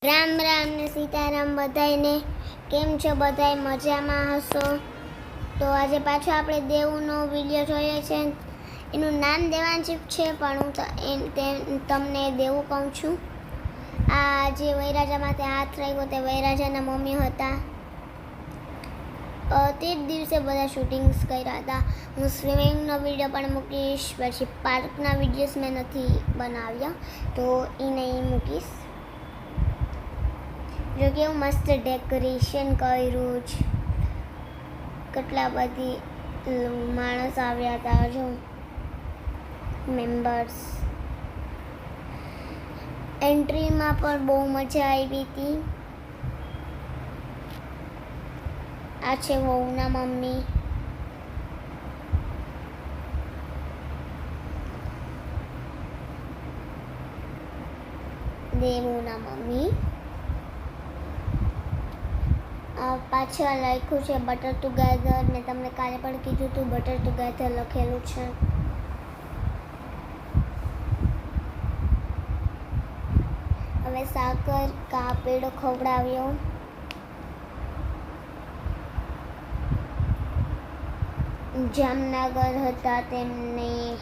રામ રામ ને સીતારામ બધાયને. કેમ છો? બધાય મજામાં હશો? તો આજે પાછો આપણે દેવુંનો વિડીયો જોઈએ છે. એનું નામ દેવાંશિપ છે, પણ હું તમને દેવું કહું છું. આ જે વૈરાજા માથે હાથ રાખ્યો તે વૈરાજાના મમ્મી હતા. તે જ દિવસે બધા શૂટિંગ્સ કર્યા હતા. હું સ્વિમિંગનો વિડીયો પણ મૂકીશ, પછી પાર્કના વિડીયોઝ મેં નથી બનાવ્યા, તો એ નહીં મૂકીશ. જો કેવું મસ્ત ડેકોરેશન કર્યું છે. કેટલા બધી માણસ આવ્યા હતા, જો મેમ્બર્સ. એન્ટ્રીમાં પણ બહુ મજા આવી હતી. આ છે વહુના મમ્મી. દેવુના મમ્મી. પાછળ લખ્યું છે બટર ટુગેધર. મેં તમને કાલે પણ કીધું હતું બટર ટુગેધર લખેલું છે. હવે સાકર કા પેડો ખવડાવ્યો. જામનગર હતા, તેમની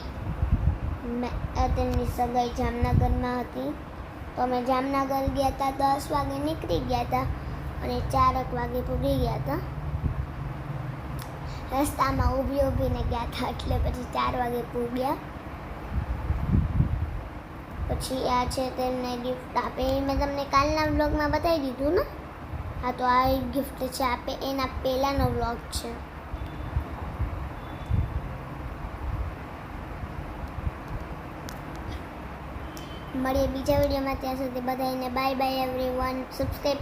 સગાઈ જામનગરમાં હતી. તો અમે જામનગર ગયા હતા. 10 વાગે નીકળી ગયા હતા અને 4 વાગે પૂગી ગયા હતા. રસ્તામાં ઊભીને ગયા હતા, એટલે પછી 4 વાગે પૂગ્યા. પછી આ છે તેમને ગિફ્ટ આપે. મેં તમને કાલના વ્લોગમાં બતાવી દીધું ને. હા, તો આ ગિફ્ટ છે આપે, એના પહેલાંનો વ્લોગ છે. મળીએ બીજા વિડીયોમાં. ત્યાં સુધી બધાને બાય બાય એવરીવન. સબસ્ક્રાઈબ